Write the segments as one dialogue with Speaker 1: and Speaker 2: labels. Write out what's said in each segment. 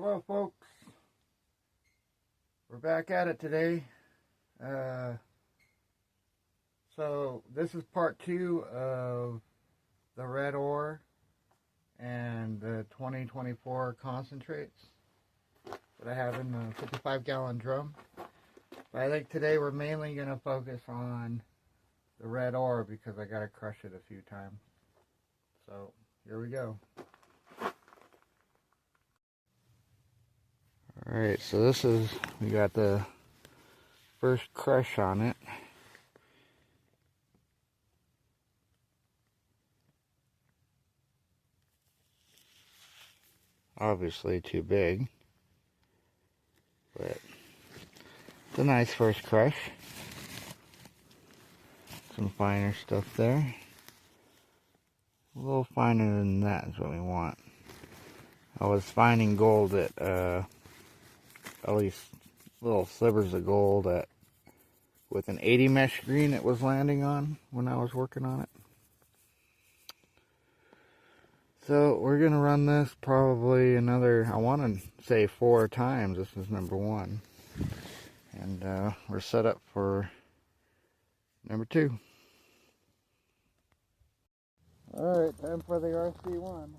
Speaker 1: Hello folks, we're back at it today. So this is part 2 of the red ore and the 2024 concentrates that I have in the 55-gallon drum. But I think today we're mainly going to focus on the red ore because I got to crush it a few times. So here we go. Alright, so this is, we got the first crush on it. Obviously too big, but it's a nice first crush. Some finer stuff there. A little finer than that is what we want. I was finding gold at least little slivers of gold with an 80 mesh green it was landing on when I was working on it. So we're going to run this probably another, I want to say 4 times. This is number 1. And we're set up for number 2. Alright, time for the RC1.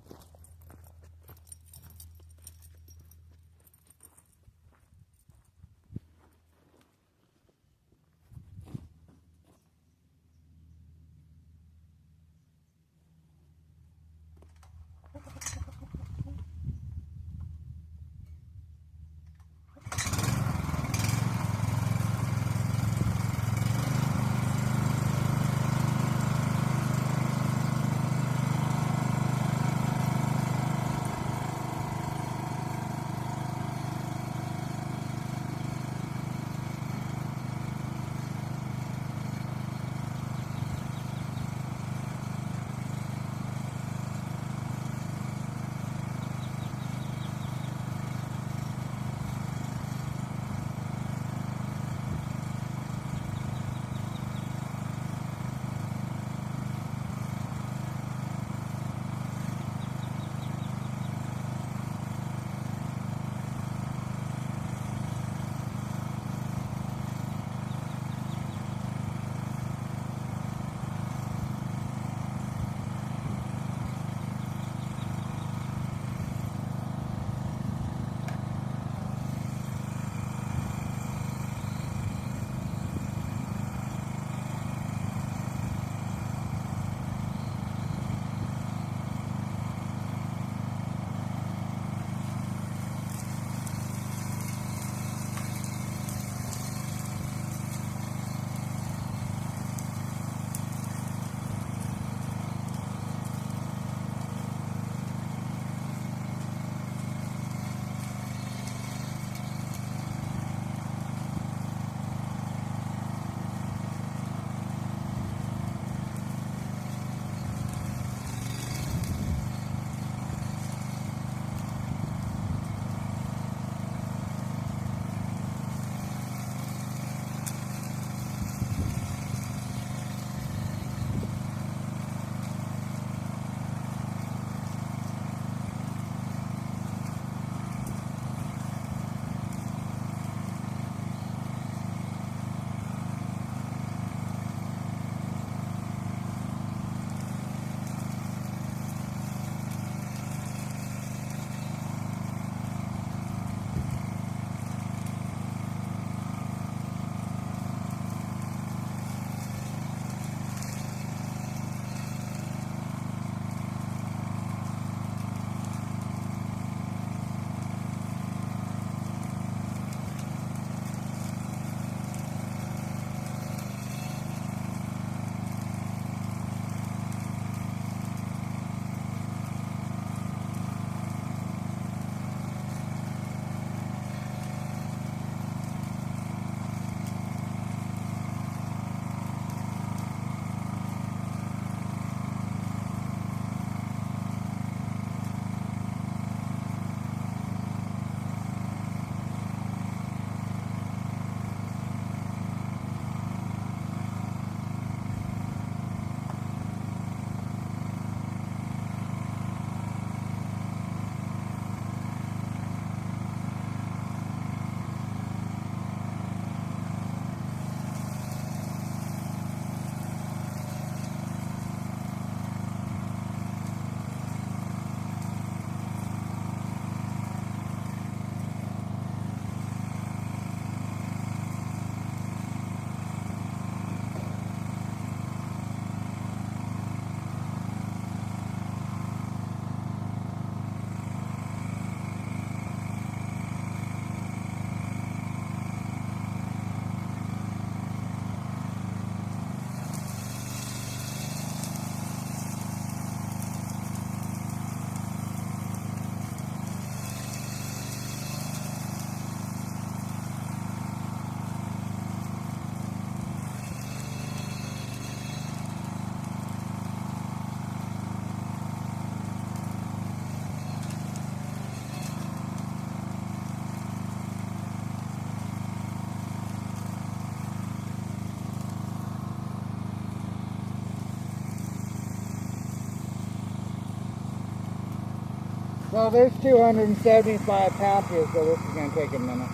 Speaker 1: So there's 275 patches, so this is going to take a minute.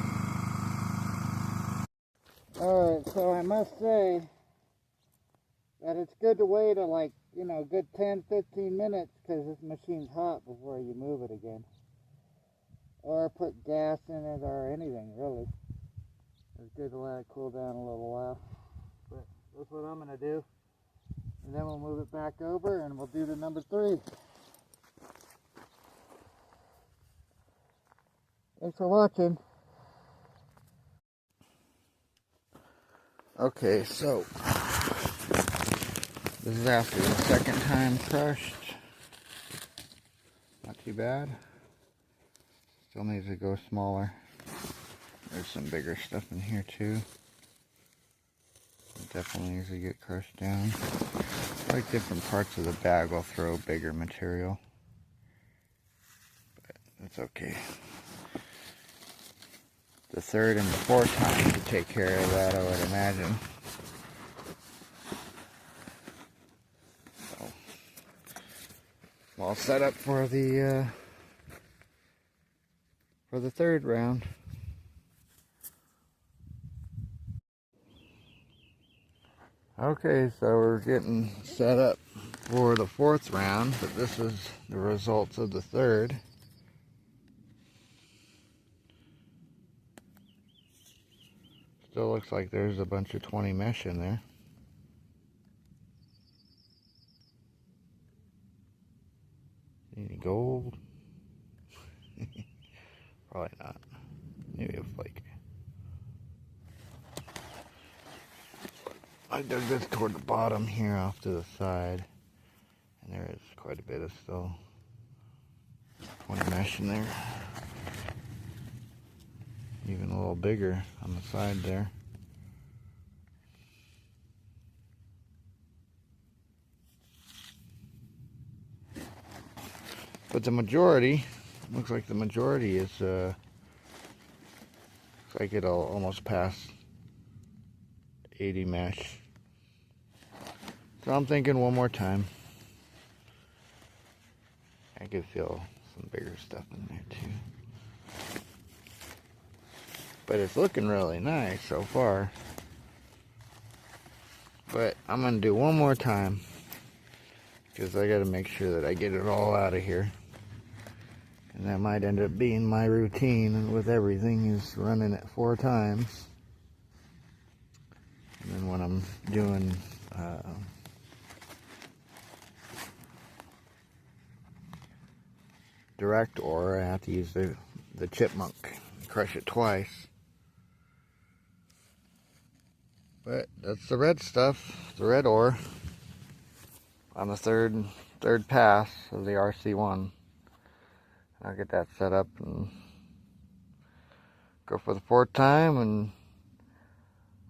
Speaker 1: Alright, so I must say that it's good to wait a good 10-15 minutes because this machine's hot before you move it again. Or put gas in it or anything, really. It's good to let it cool down a little while. But that's what I'm going to do. And then we'll move it back over and we'll do the number 3. Thanks for watching. Okay, so this is after the second time crushed. Not too bad. Still needs to go smaller. There's some bigger stuff in here too. It definitely needs to get crushed down. Like different parts of the bag will throw bigger material. But that's okay. The third and the fourth time to take care of that, I would imagine. So, all set up for the third round. Okay, so we're getting set up for the fourth round, but this is the results of the third. Still looks like there's a bunch of 20 mesh in there. Any gold? Probably not. Maybe a flake. I dug this toward the bottom here off to the side, and there is quite a bit of still 20 mesh in there. Even a little bigger on the side there. But the majority, looks like the majority is, looks like it'll almost pass 80 mesh. So I'm thinking one more time. I could feel some bigger stuff in there too. But it's looking really nice so far. But I'm going to do one more time. Because I got to make sure that I get it all out of here. And that might end up being my routine with everything, is running it 4 times. And then when I'm doing direct ore, I have to use the chipmunk. Crush it twice. But that's the red stuff, the red ore, on the third pass of the RC1. I'll get that set up and go for the 4th time, and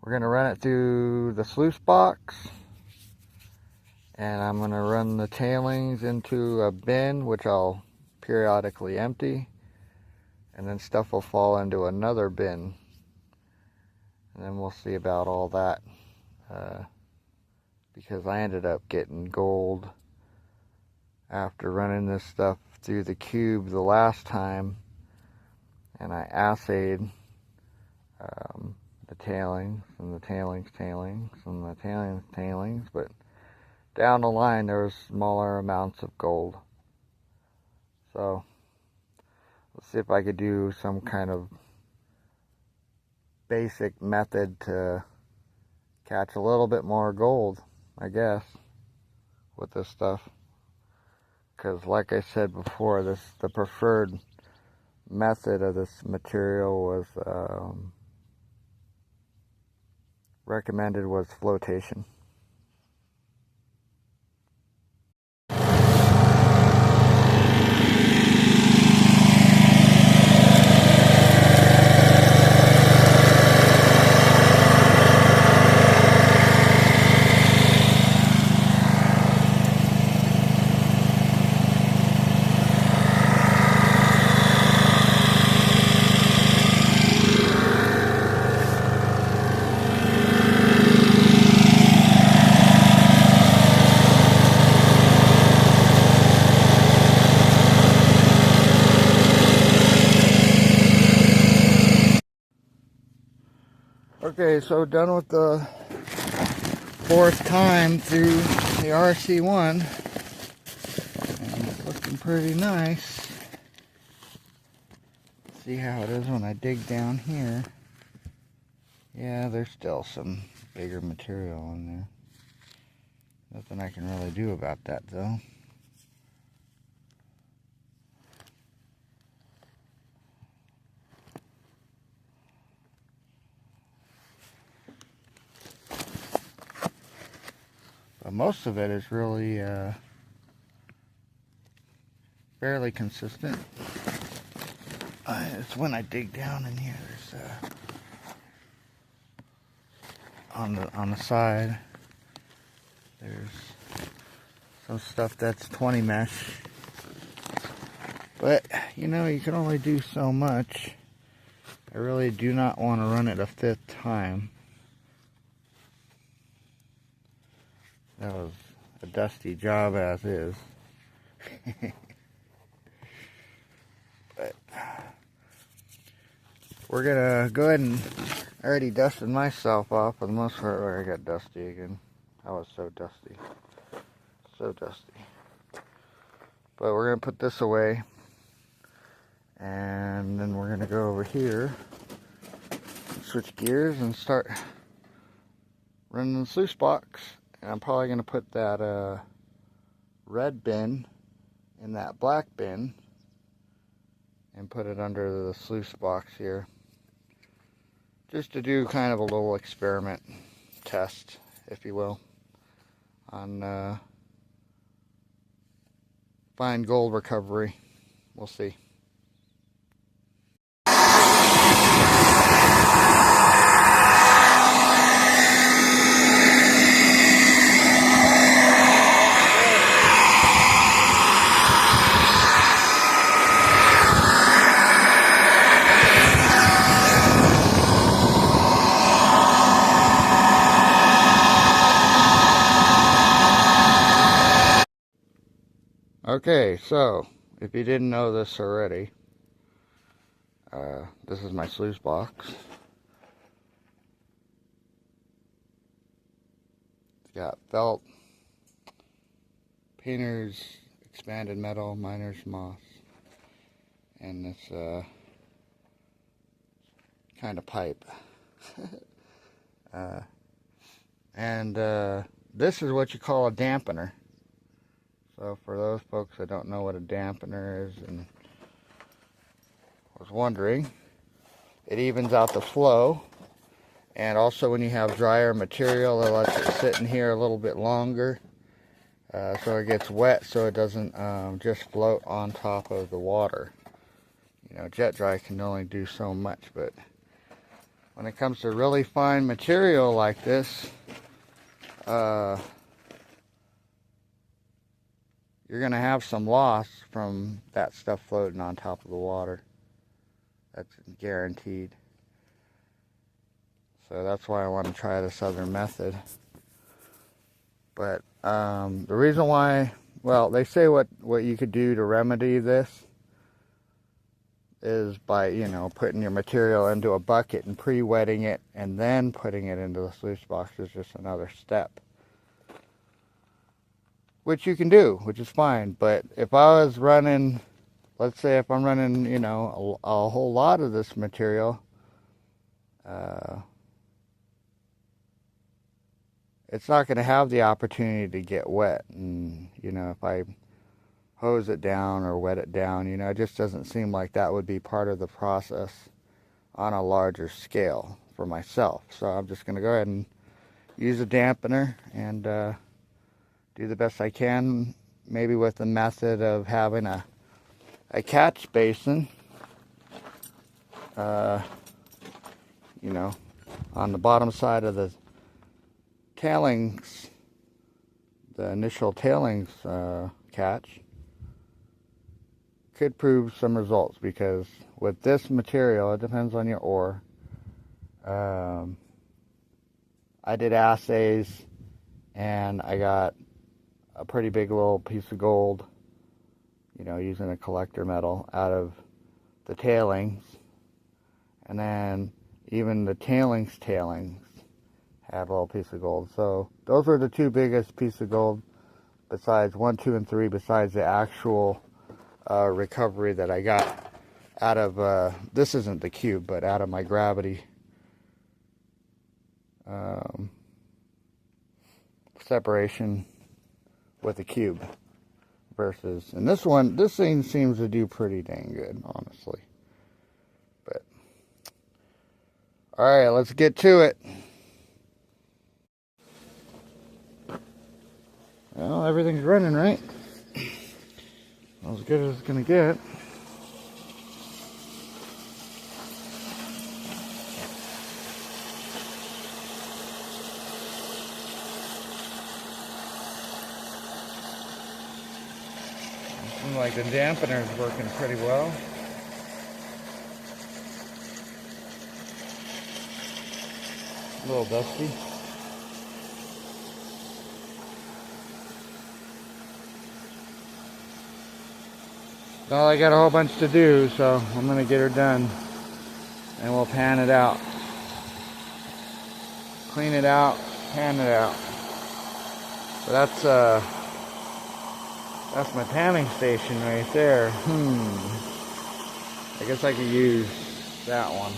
Speaker 1: we're going to run it through the sluice box, and I'm going to run the tailings into a bin, which I'll periodically empty, and then stuff will fall into another bin. And then we'll see about all that, because I ended up getting gold after running this stuff through the cube the last time, and I assayed the tailings and the tailings and the tailings, but down the line there was smaller amounts of gold. So let's see if I could do some kind of basic method to catch a little bit more gold, I guess, with this stuff. Because like I said before, the preferred method of this material was recommended was flotation. Okay, so done with the fourth time through the RC1, and it's looking pretty nice. See how it is when I dig down here. Yeah, there's still some bigger material in there. Nothing I can really do about that though. But most of it is really fairly consistent. It's when I dig down in here. There's on the side. There's some stuff that's 20 mesh. But you know, you can only do so much. I really do not want to run it a fifth time. That was a dusty job as is. But we're gonna go ahead and I already dusted myself off for the most part. Where I got dusty again. I was so dusty. So dusty. But we're gonna put this away. And then we're gonna go over here, switch gears and start running the sluice box. And I'm probably going to put that red bin in that black bin and put it under the sluice box here. Just to do kind of a little experiment test, if you will, on fine gold recovery. We'll see. Okay, so if you didn't know this already, this is my sluice box. It's got felt, painter's expanded metal, miner's moss, and this kind of pipe. This is what you call a dampener. So for those folks that don't know what a dampener is and was wondering, it evens out the flow, and also when you have drier material, it lets it sit in here a little bit longer, so it gets wet, so it doesn't just float on top of the water. You know, jet dry can only do so much, but when it comes to really fine material like this, you're going to have some loss from that stuff floating on top of the water. That's guaranteed. So that's why I want to try this other method. But the reason why, well, they say what you could do to remedy this is by, you know, putting your material into a bucket and pre-wetting it and then putting it into the sluice box is just another step. Which you can do, which is fine. But if I was running, let's say if I'm running, you know, a whole lot of this material, it's not going to have the opportunity to get wet. And, you know, if I hose it down or wet it down, you know, it just doesn't seem like that would be part of the process on a larger scale for myself. So I'm just going to go ahead and use a dampener and do the best I can, maybe with the method of having a catch basin, you know, on the bottom side of the tailings, the initial tailings catch, could prove some results, because with this material, it depends on your ore. I did assays and I got a pretty big little piece of gold, you know, using a collector metal out of the tailings. And then Even the tailings had a little piece of gold. So those are the two biggest pieces of gold, besides 1, 2, and 3, besides the actual recovery that I got out of, this isn't the cube, but out of my gravity separation with the cube. Versus, and this thing seems to do pretty dang good, honestly. But, alright, let's get to it. Well, everything's running, right? As good as it's gonna get. Seems like the dampener is working pretty well. A little dusty. Well, I got a whole bunch to do, so I'm gonna get her done, and we'll pan it out, clean it out, pan it out. So that's my panning station right there. I guess I could use that one.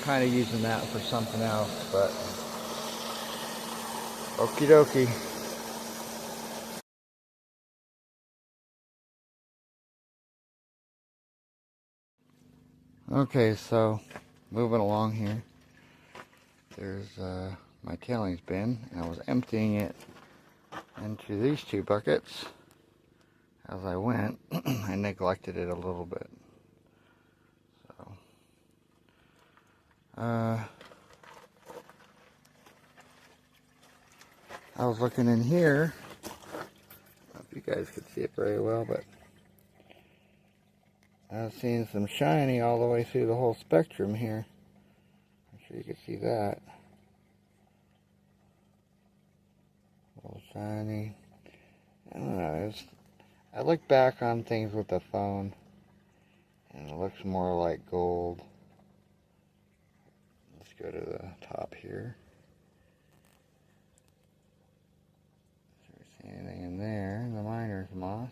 Speaker 1: Kind of using that for something else, but okie dokie. Okay, so moving along here, there's my tailings bin, and I was emptying it into these two buckets as I went. I neglected it a little bit, so I was looking in here. I don't know if you guys could see it very well, but I was seeing some shiny all the way through the whole spectrum here. I'm sure you can see that. A little shiny. I don't know. I look back on things with the phone, and it looks more like gold. Let's go to the top here. Is there anything in there? The miner's moss.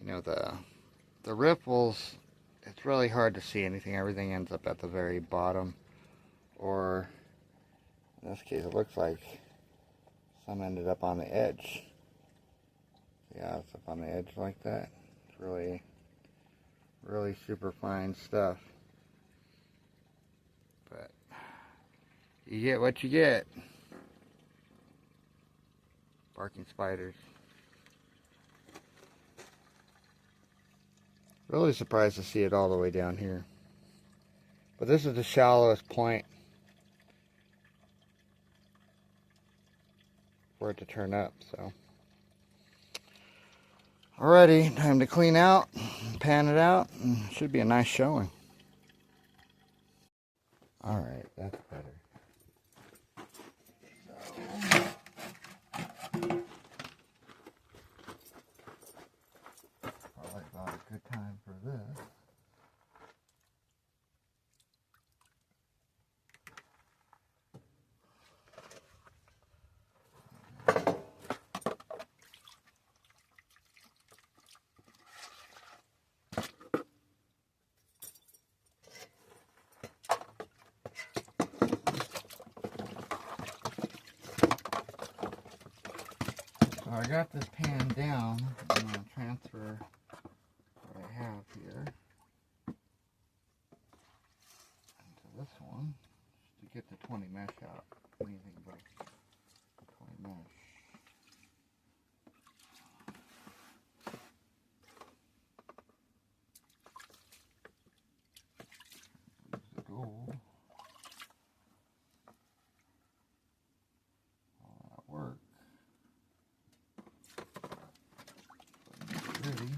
Speaker 1: You know, the ripples, it's really hard to see anything. Everything ends up at the very bottom, or in this case it looks like some ended up on the edge. Yeah, it's up on the edge like that. It's really super fine stuff, but you get what you get. Barking spiders. Really surprised to see it all the way down here. But this is the shallowest point for it to turn up, so. Alrighty, time to clean out, pan it out, and it should be a nice showing. Alright, that's better. Probably about a good time for this. So I got this pan down. I'm going to transfer what I have here into this one just to get the 20 mesh out. Anything but 20 mesh. Use the gold. All that work. Ready.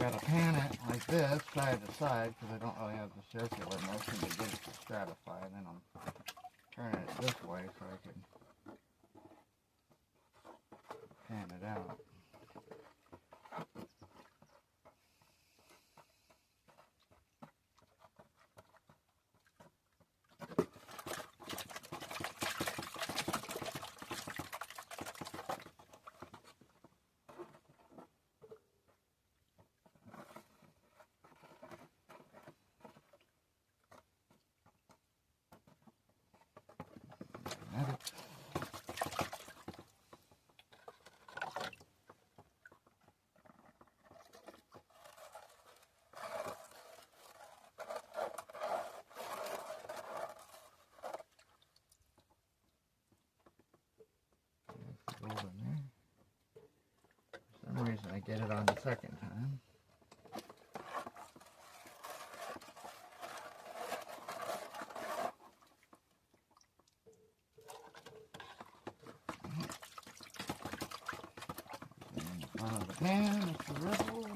Speaker 1: got to pan it like this, side to side, because I don't really have the circular motion to get it to stratify. Then I'm turning it this way so I can pan it out. Golden there. For some reason I get it on the second time. Out of the pan, it's the ripple.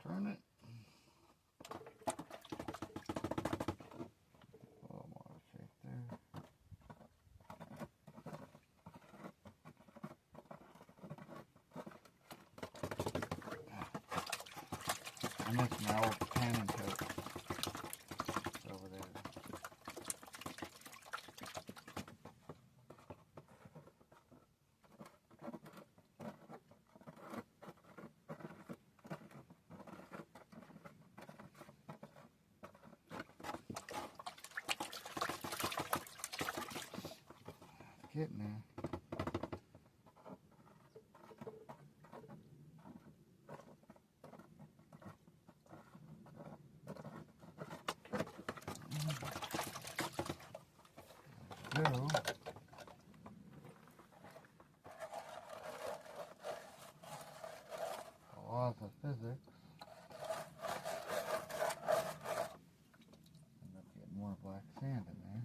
Speaker 1: Turn it. A little more shape there. I missed my old pan and coat over there. Getting there. Go. Laws of physics. End up getting more black sand in there.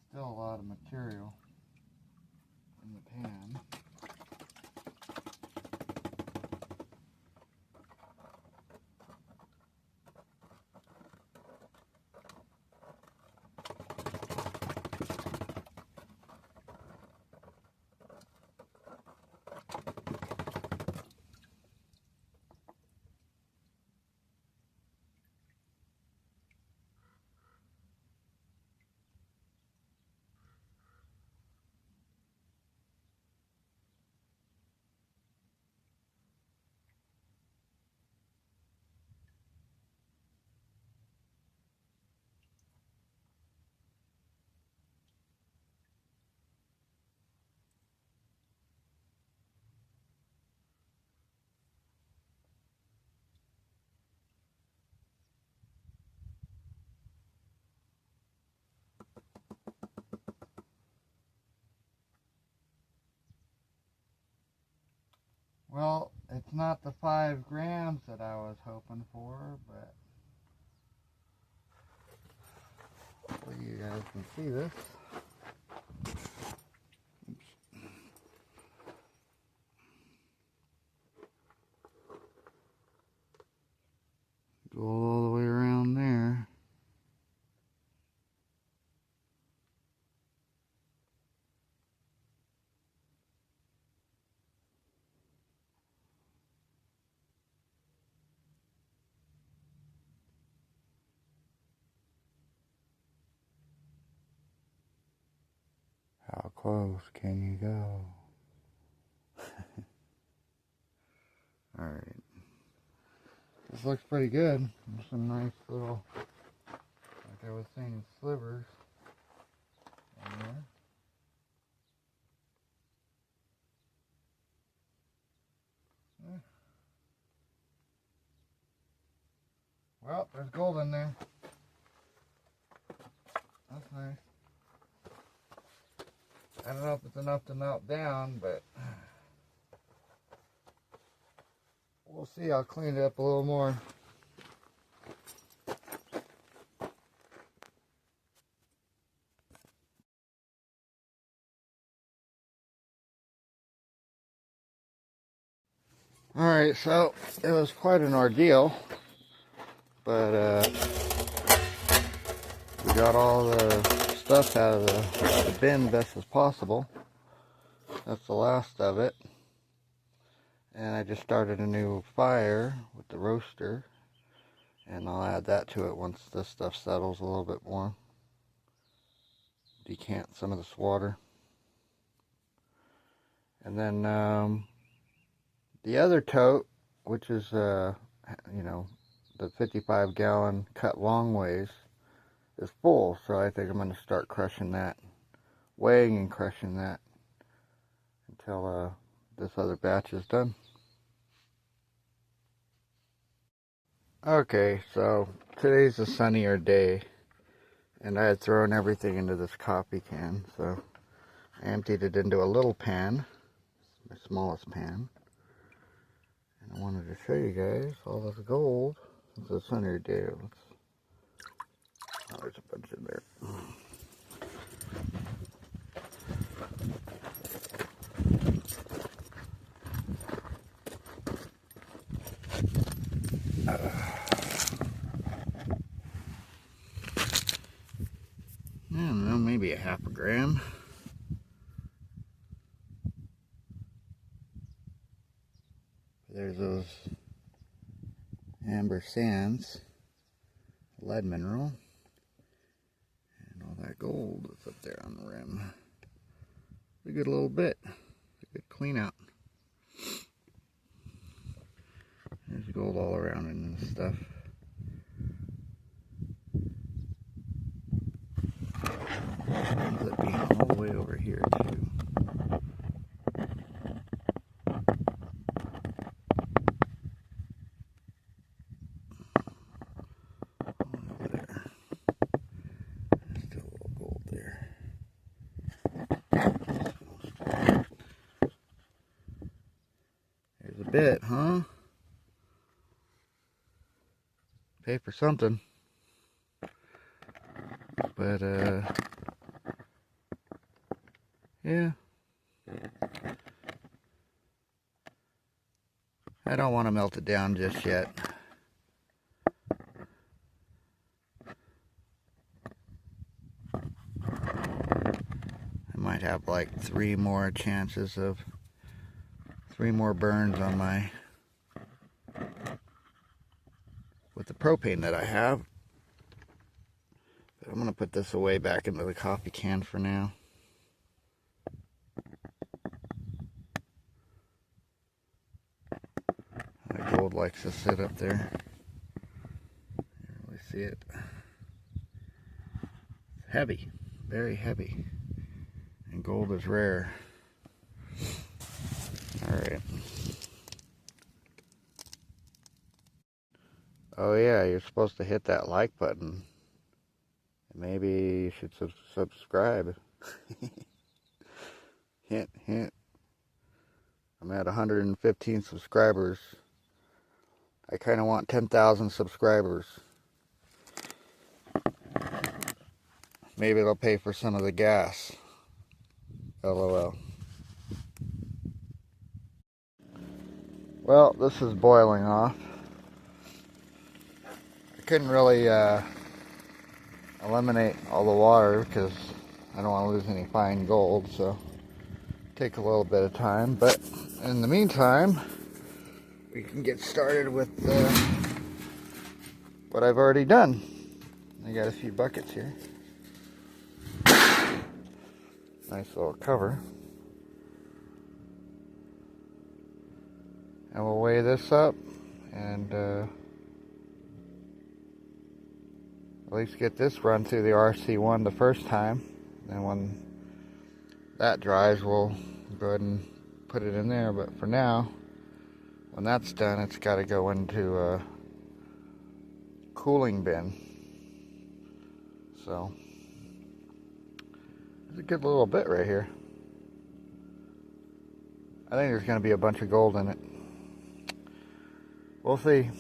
Speaker 1: Still a lot of material in the pan. Well, it's not the 5 grams that I was hoping for, but hopefully you guys can see this. Oops. Go all the way around there. How close can you go? Alright. This looks pretty good. There's some nice little, like I was saying, slivers in there. Yeah. Well, there's gold in there. That's nice. I don't know if it's enough to melt down, but we'll see. I'll clean it up a little more. Alright, so it was quite an ordeal, but we got all the stuff out of the bin best as possible. That's the last of it. And I just started a new fire with the roaster, and I'll add that to it once this stuff settles a little bit more. Decant some of this water. And then the other tote, which is you know, the 55-gallon cut long ways, is full, so I think I'm going to start crushing that, weighing and crushing that until this other batch is done. Okay, so today's a sunnier day, and I had thrown everything into this coffee can, so I emptied it into a little pan, my smallest pan, and I wanted to show you guys all this gold. It's a sunnier day. Oh, there's a bunch in there. I don't know, maybe a half a gram. There's those amber sands, lead mineral, and all that gold that's up there on the rim. It's a good little bit. It's a good clean out. There's gold all around in this stuff. Ends up being all the way over here too. Over there. There's still a little gold there. There's a bit, huh? Pay for something. But yeah. I don't want to melt it down just yet. I might have like 3 more chances of 3 more burns on my with the propane that I have. But I'm going to put this away back into the coffee can for now. The gold likes to sit up there. You can't really see it. It's heavy, very heavy. And gold is rare. Alright. Oh yeah, you're supposed to hit that like button. Maybe you should subscribe. Hint, hint. I'm at 115 subscribers. I kind of want 10,000 subscribers. Maybe it'll pay for some of the gas. LOL. Well, this is boiling off. I couldn't really eliminate all the water because I don't want to lose any fine gold, so take a little bit of time. But in the meantime, we can get started with what I've already done. I got a few buckets here. Nice little cover. And we'll weigh this up and at least get this run through the RC1 the first time. And when that dries, we'll go ahead and put it in there. But for now, when that's done, it's got to go into a cooling bin. So, it's a good little bit right here. I think there's going to be a bunch of gold in it. We'll see.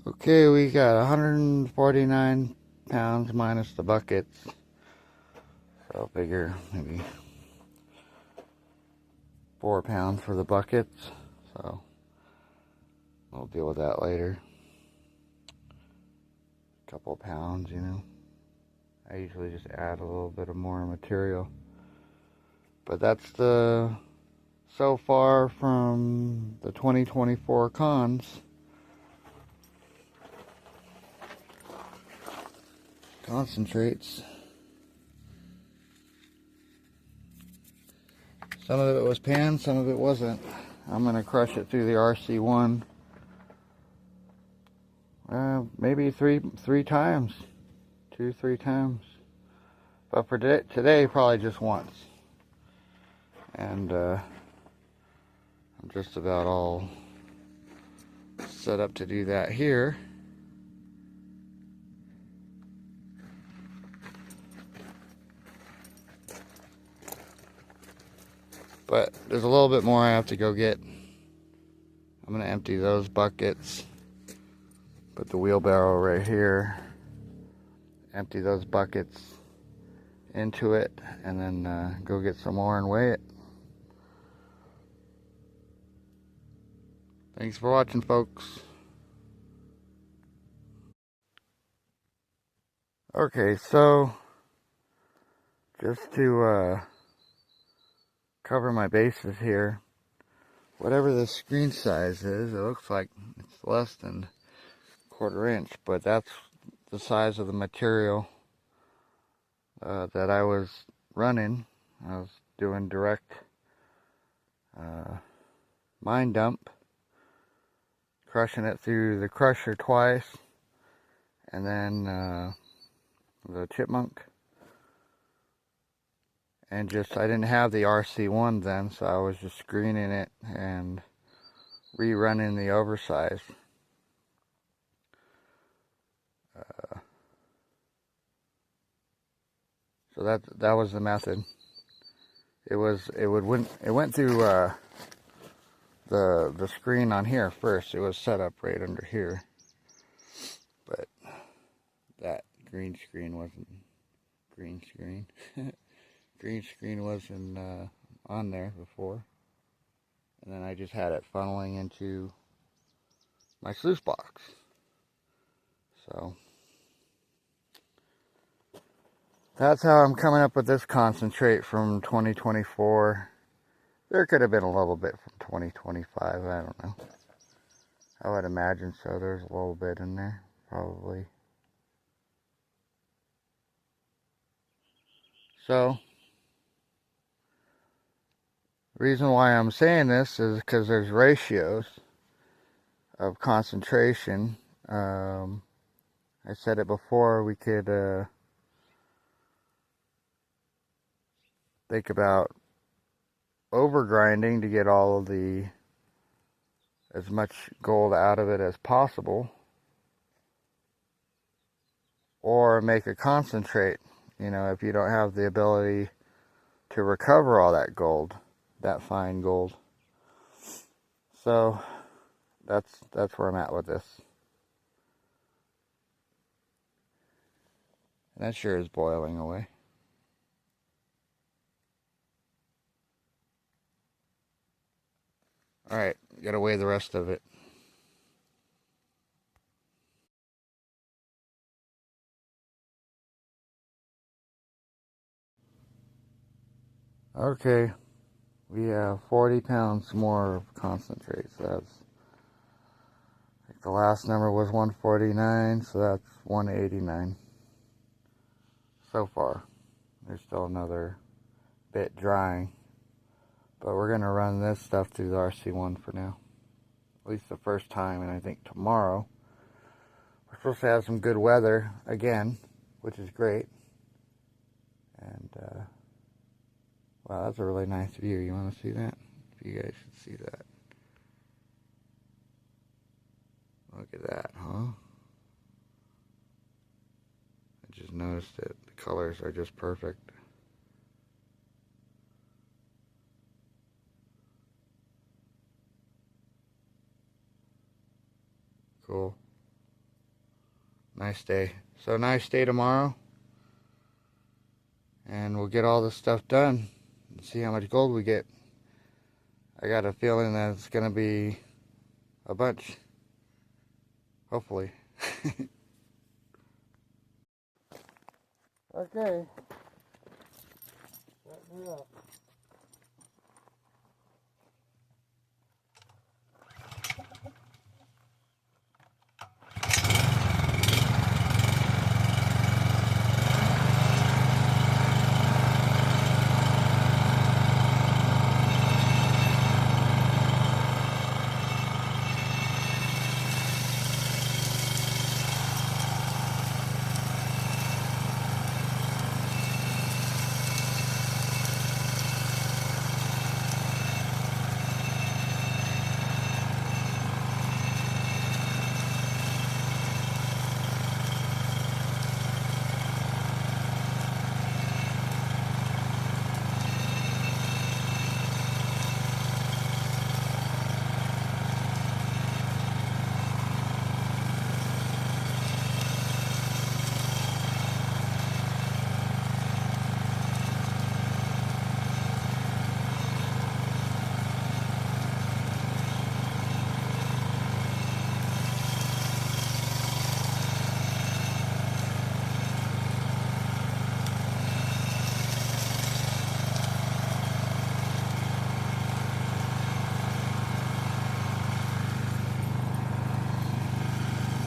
Speaker 1: Okay, we got 149 pounds minus the buckets. So I'll figure maybe 4 pounds for the buckets. So we'll deal with that later. A couple pounds, you know. I usually just add a little bit of more material. But that's the so far from the 2024 cons. Concentrates. Some of it was pan, some of it wasn't. I'm going to crush it through the RC1. Maybe three times. 2-3 times. But for today, probably just once. And I'm just about all set up to do that here. But there's a little bit more I have to go get. I'm going to empty those buckets. Put the wheelbarrow right here. Empty those buckets into it. And then go get some more and weigh it. Thanks for watching, folks. Okay, so just to cover my bases here, whatever the screen size is, it looks like it's less than 1/4 inch, but that's the size of the material that I was running. I was doing direct mine dump, crushing it through the crusher twice, and then the chipmunk. And just, I didn't have the RC1 then, so I was just screening it and rerunning the oversize. So that was the method. It went through the screen on here first. It was set up right under here, but that green screen wasn't green screen. Green screen wasn't on there before, and then I just had it funneling into my sluice box. So that's how I'm coming up with this concentrate from 2024. There could have been a little bit from 2025, I don't know. I would imagine so. There's a little bit in there, probably. So, the reason why I'm saying this is because there's ratios of concentration. I said it before, we could think about over grinding to get all of as much gold out of it as possible, or make a concentrate, you know, if you don't have the ability to recover all that gold, that fine gold. So that's where I'm at with this. And that sure is boiling away. Alright, gotta weigh the rest of it. Okay, we have 40 pounds more of concentrate, so that's, I think the last number was 149, so that's 189 so far. There's still another bit drying, but we're going to run this stuff through the RC1 for now, at least the first time. And I think tomorrow we're supposed to have some good weather again, which is great. And wow, that's a really nice view. You want to see that? You guys should see that. Look at that, huh? noticed it. The colors are just perfect. Cool. Nice day. So nice day tomorrow. And we'll get all this stuff done and see how much gold we get. I got a feeling that it's going to be a bunch. Hopefully. Okay. Set me up.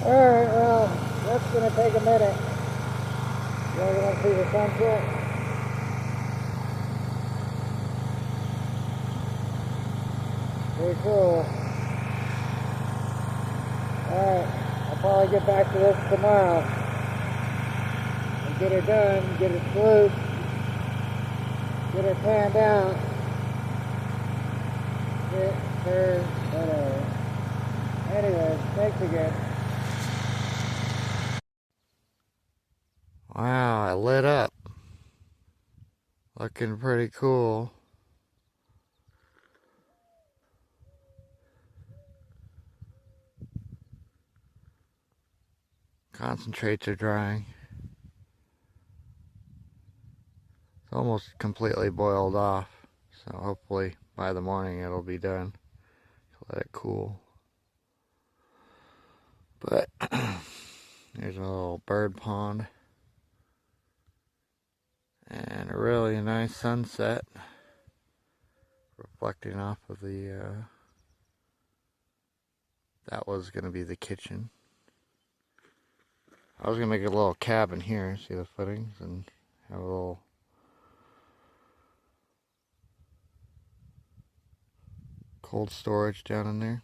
Speaker 1: Alright, well, that's going to take a minute. You guys want to see the sunset? Pretty cool. Alright, I'll probably get back to this tomorrow. And get her done, get her sluiced, get her tanned out. Get her, whatever. Anyways, thanks again. Wow, I lit up. Looking pretty cool. Concentrates are drying. It's almost completely boiled off. So hopefully by the morning it'll be done. Let it cool. But there's a little bird pond. And a really nice sunset. Reflecting off of the, that was going to be the kitchen. I was going to make a little cabin here, see the footings, and have a little cold storage down in there.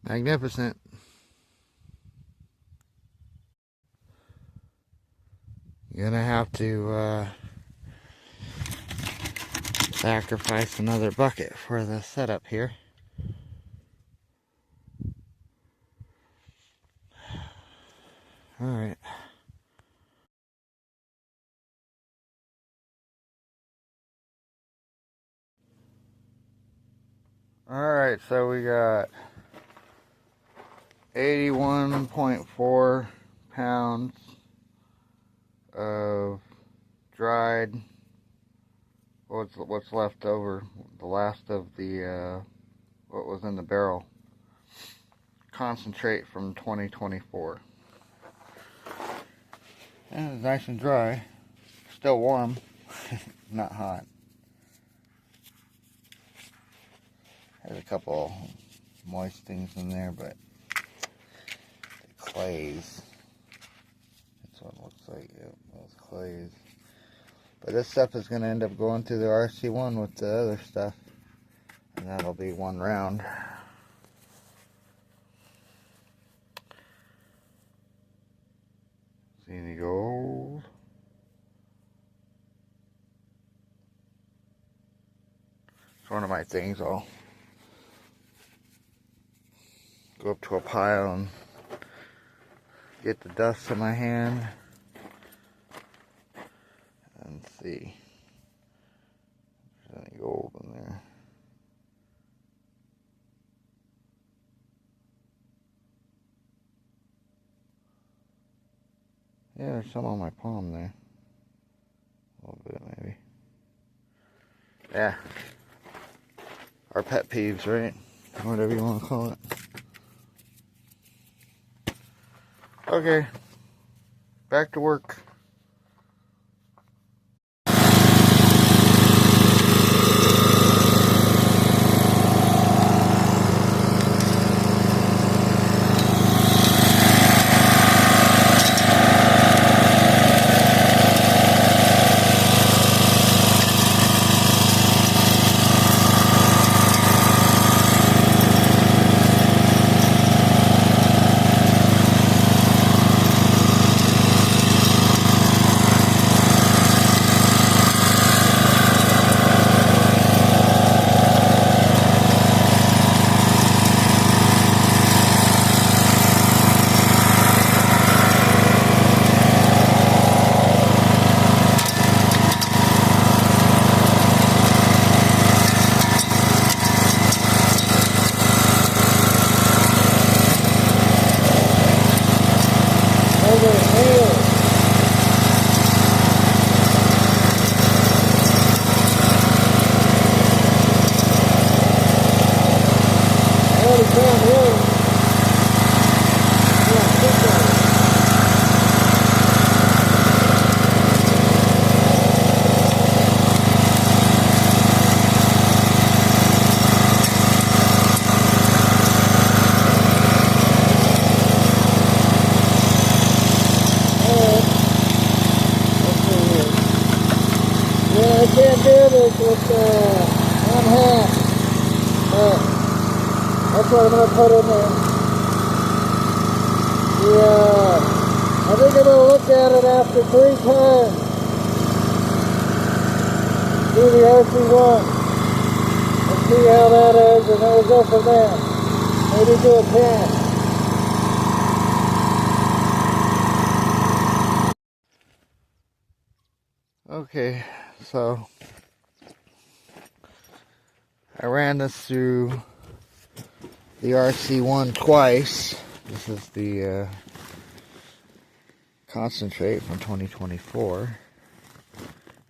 Speaker 1: Magnificent. You're gonna have to sacrifice another bucket for the setup here. Alright. Alright, so we got 81.4 pounds of dried, what's left over, the last of the, what was in the barrel, concentrate from 2024. And it's nice and dry, still warm, not hot. There's a couple moist things in there, but the clays. That's what it looks like. Yep, those clays. But this stuff is going to end up going to the RC1 with the other stuff. And that'll be one round. See any gold? It's one of my things. I'll go up to a pile and get the dust in my hand and see if there's any gold in there. Yeah, there's some on my palm there. A little bit, maybe. Yeah. Our pet peeves, right? Whatever you want to call it. Okay. Back to work. I can't do this with one hand. That's what I'm going to put in there. I think I'm going to look at it after 3 times. Do the RC1. And see how that is, and then we'll go from there. Maybe do a 10. Okay, so I ran this through the RC1 twice. This is the concentrate from 2024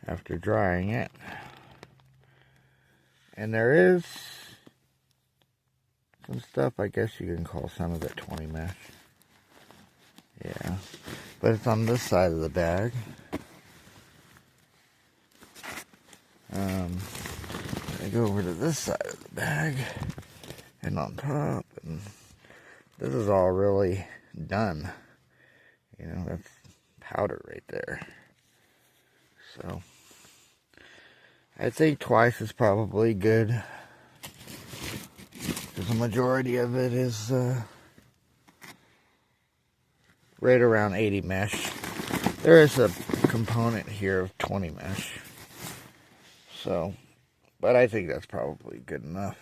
Speaker 1: after drying it. And there is some stuff, I guess you can call some of it 20 mesh. Yeah, but it's on this side of the bag. I go over to this side of the bag and on top, and this is all really done. You know, that's powder right there. So I think twice is probably good, because the majority of it is right around 80 mesh. There is a component here of 20 mesh. So, but I think that's probably good enough.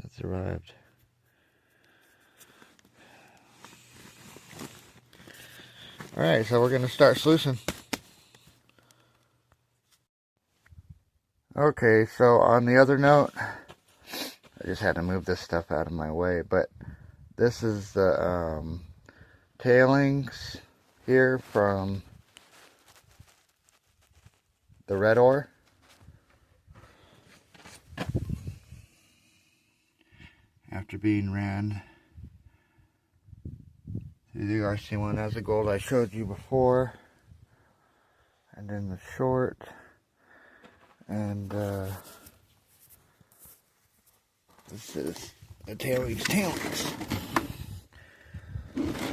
Speaker 1: That's arrived. Alright, so we're going to start sluicing. Okay, so on the other note, I just had to move this stuff out of my way, but this is the tailings here from the red ore. After being ran through the RC1 as the gold I showed you before, and then the short, and this is the tailings.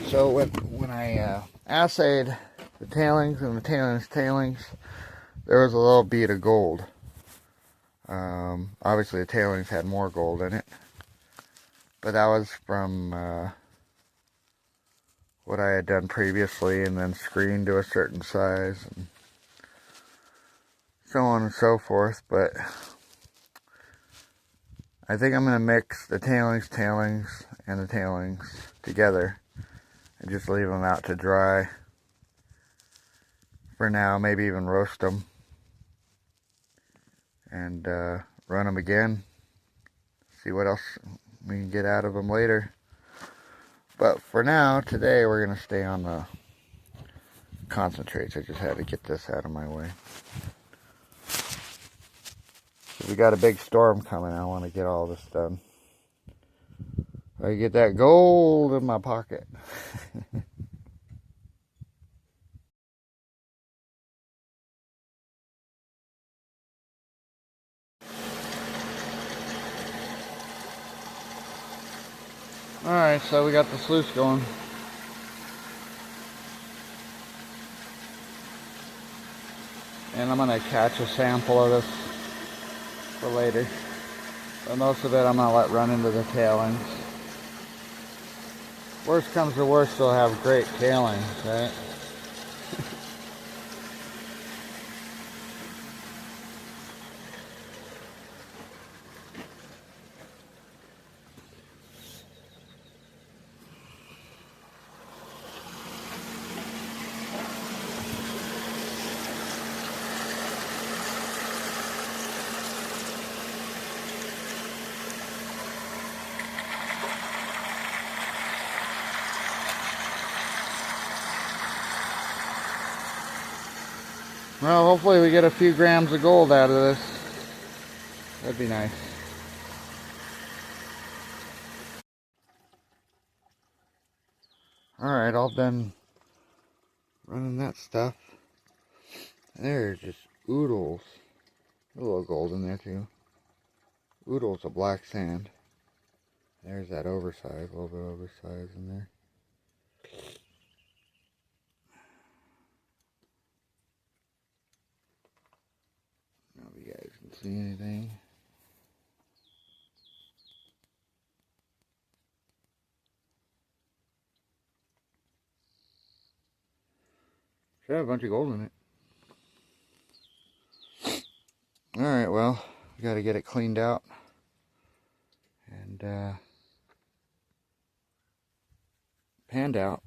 Speaker 1: So when I assayed the tailings and the tailings, there was a little bead of gold. Obviously the tailings had more gold in it, but that was from what I had done previously and then screened to a certain size. And so on and so forth. But I think I'm going to mix the tailings, and the tailings together and just leave them out to dry for now. Maybe even roast them and run them again. See what else we can get out of them later. But for now, today, we're going to stay on the concentrates. I just had to get this out of my way. So we got a big storm coming. I want to get all this done. I get that gold in my pocket. Alright, so we got the sluice going. And I'm going to catch a sample of this for later. But most of it I'm going to let run into the tailings. Worst comes to worst, they'll have great tailings, right? Well, hopefully we get a few grams of gold out of this. That'd be nice. Alright, all done running that stuff. There's just oodles. A little gold in there too. Oodles of black sand. There's that oversize, a little bit oversize in there. I don't know if you guys can see anything. Should have a bunch of gold in it. Alright, well, we got to get it cleaned out. And panned out.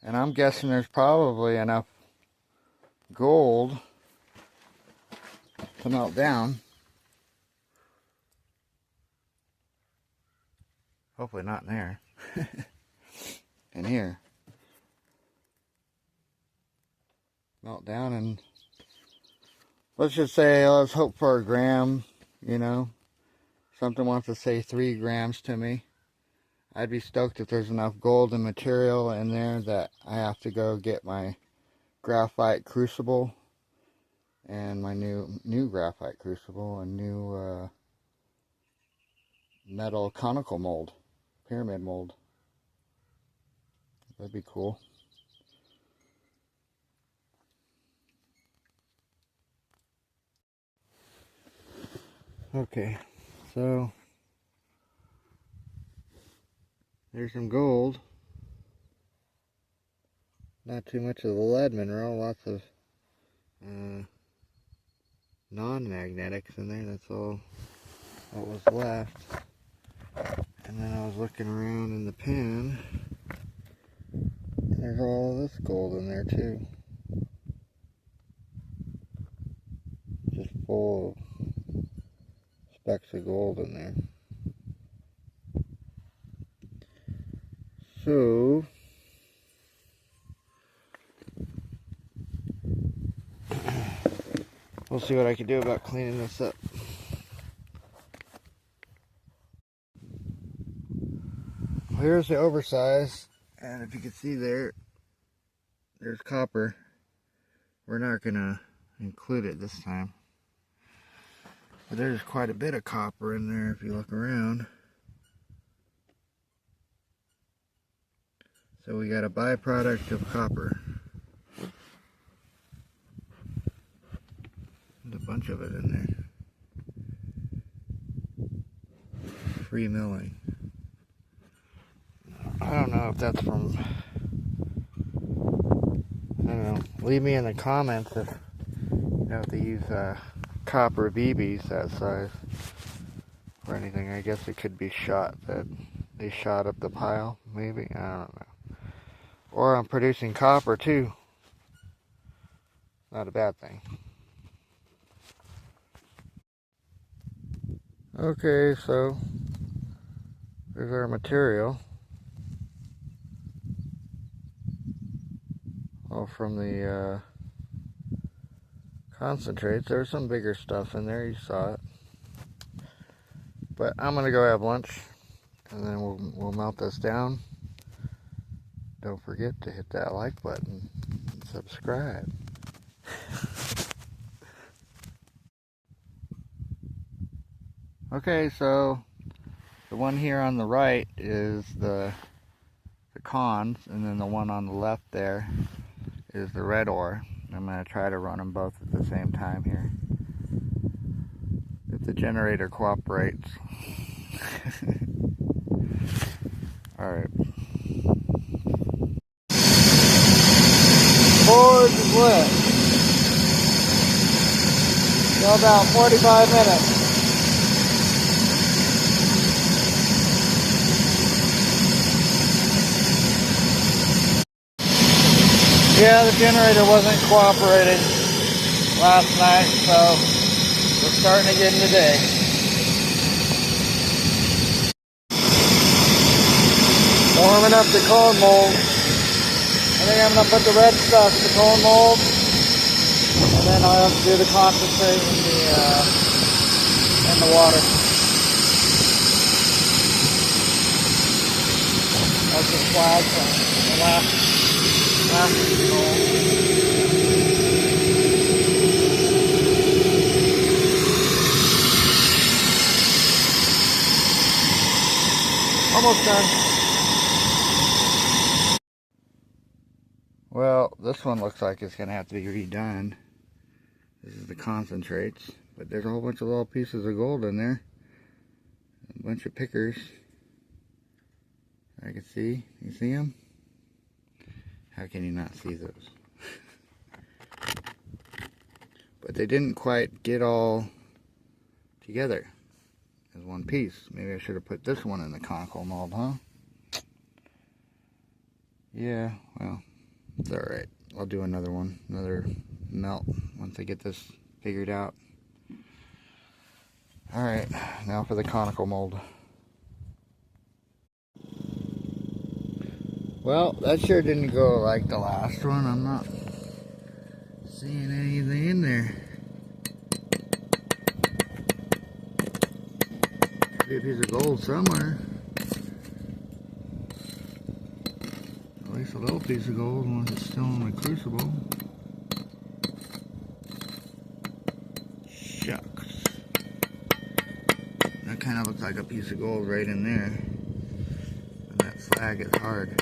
Speaker 1: And I'm guessing there's probably enough gold to melt down. Hopefully not in there. In here. Melt down, and let's just say, let's hope for a gram, you know. Something wants to say 3 grams to me. I'd be stoked if there's enough gold and material in there that I have to go get my graphite crucible and my new graphite crucible and new metal conical mold, pyramid mold. That'd be cool. Okay, so there's some gold. Not too much of the lead mineral, lots of non-magnetics in there. That's all what was left. And then I was looking around in the pan. There's all this gold in there too. Just full of specks of gold in there. So we'll see what I can do about cleaning this up. Well, here's the oversize, and if you can see there's copper. We're not gonna include it this time, but there's quite a bit of copper in there if you look around. So we got a byproduct of copper. There's a bunch of it in there. 3 milling. I don't know if that's from, I don't know. Leave me in the comments if you have to use copper BBs that size or anything. I guess it could be shot, that they shot up the pile, maybe. I don't know. Or I'm producing copper too. Not a bad thing. Okay, so there's our material. All from the concentrates. There's some bigger stuff in there, you saw it. But I'm gonna go have lunch, and then we'll melt this down. Don't forget to hit that like button and subscribe. Okay, so the one here on the right is the cons, and then the one on the left there is the red ore. I'm going to try to run them both at the same time here, if the generator cooperates. Alright. Forge is lit. So about 45 minutes. Yeah, the generator wasn't cooperating last night, so we're starting again today. Warming up the cone mold. I think I'm going to put the red stuff in the cone mold, and then I'll have to do the concentrate in the water. That's the flag from the last almost done. Well, this one looks like it's going to have to be redone. This is the concentrates, but there's a whole bunch of little pieces of gold in there. A bunch of pickers. I can see. You see them? How can you not see those? But they didn't quite get all together as one piece. Maybe I should have put this one in the conical mold, huh? Yeah, well, it's alright. I'll do another one, another melt once I get this figured out. Alright, now for the conical mold. Well, that sure didn't go like the last one. I'm not seeing anything in there. Could be a piece of gold somewhere. At least a little piece of gold once it's still in the crucible. Shucks. That kind of looks like a piece of gold right in there. And that flag is hard.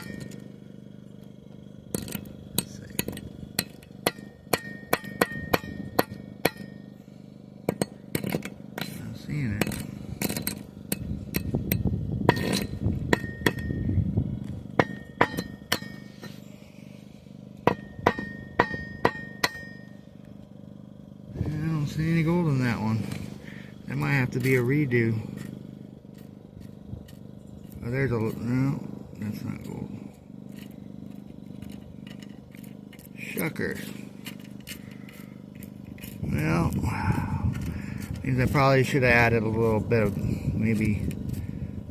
Speaker 1: Seeing it. I don't see any gold in that one. That might have to be a redo. Oh, there's a, no, that's not gold. Shuckers. Well, means I probably should have added a little bit of maybe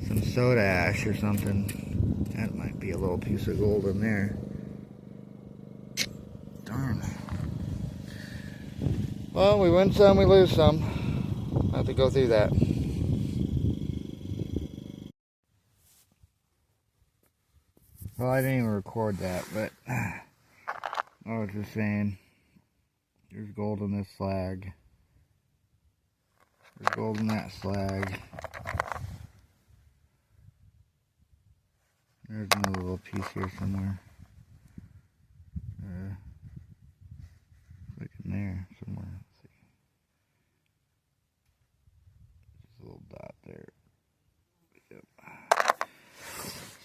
Speaker 1: some soda ash or something. That might be a little piece of gold in there. Darn. Well, we win some, we lose some. I'll have to go through that. Well, I didn't even record that, but I was just saying, there's gold in this slag. There's gold in that slag. There's another little piece here somewhere. Like in there somewhere. Let's see. Just a little dot there.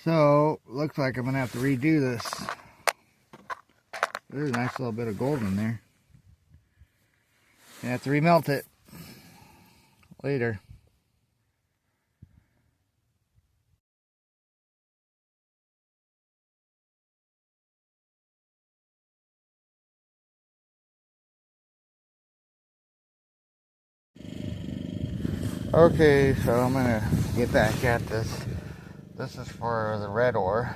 Speaker 1: So, looks like I'm going to have to redo this. There's a nice little bit of gold in there. I have to remelt it later. Okay, so I'm going to get back at this. This is for the red ore,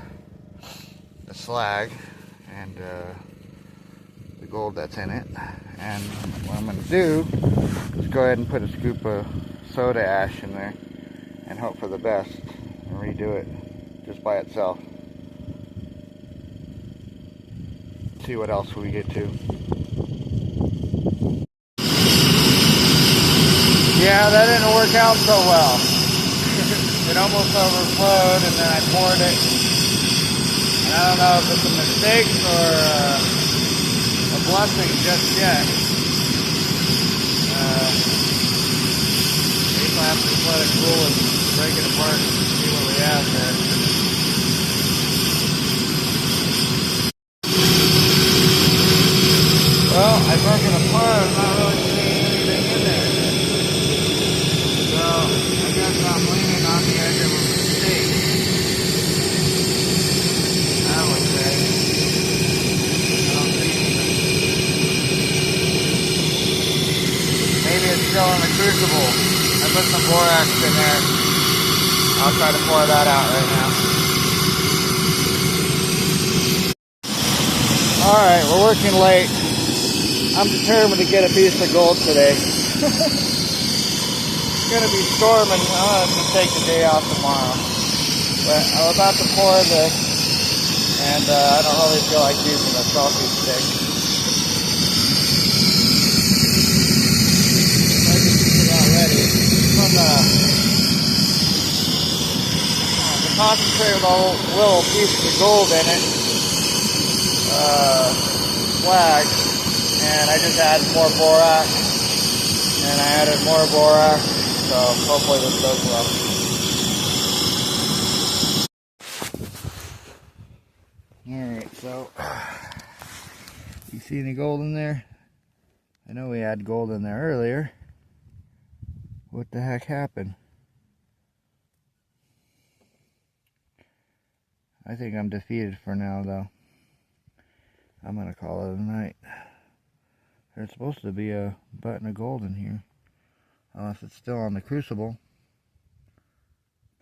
Speaker 1: the slag, and the gold that's in it. And what I'm going to do is go ahead and put a scoop of soda ash in there and hope for the best and redo it just by itself. See what else we get to. Yeah, that didn't work out so well. It almost overflowed and then I poured it. And I don't know if it's a mistake or a blessing just yet. Maybe I have to just let it cool and break it apart and see what we have there. Well, I broke it apart. I'm not really seeing anything in there. So, I guess I'm leaning on the edge of a mistake. I would say. I don't see anything. Maybe it's still in the crucible. I put some borax in there. I'll try to pour that out right now. Alright, we're working late. I'm determined to get a piece of gold today. It's going to be storming. I'll have to take the day off tomorrow. But I'm about to pour this, and I don't really feel like using a selfie stick. I can keep it already. From the concentrate with a little piece of gold in it. Slag. And I just added more borax, and I added more borax, so hopefully this does well. Alright, so, you see any gold in there? I know we had gold in there earlier. What the heck happened? I think I'm defeated for now, though. I'm going to call it a night. There's supposed to be a button of gold in here. Unless it's still on the crucible.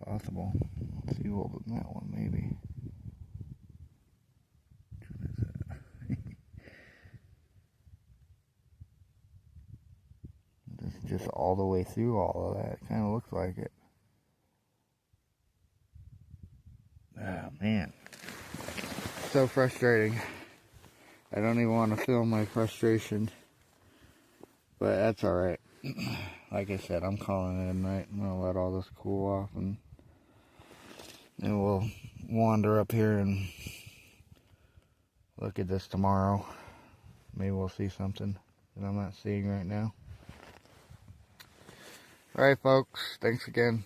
Speaker 1: Possible. Let's see what was in that one, maybe. This is just all the way through all of that. It kind of looks like it. Ah, man. So frustrating. I don't even want to film my frustration. But that's alright. Like I said, I'm calling it a night. I'm going to let all this cool off and we'll wander up here and look at this tomorrow. Maybe we'll see something that I'm not seeing right now. Alright folks, thanks again.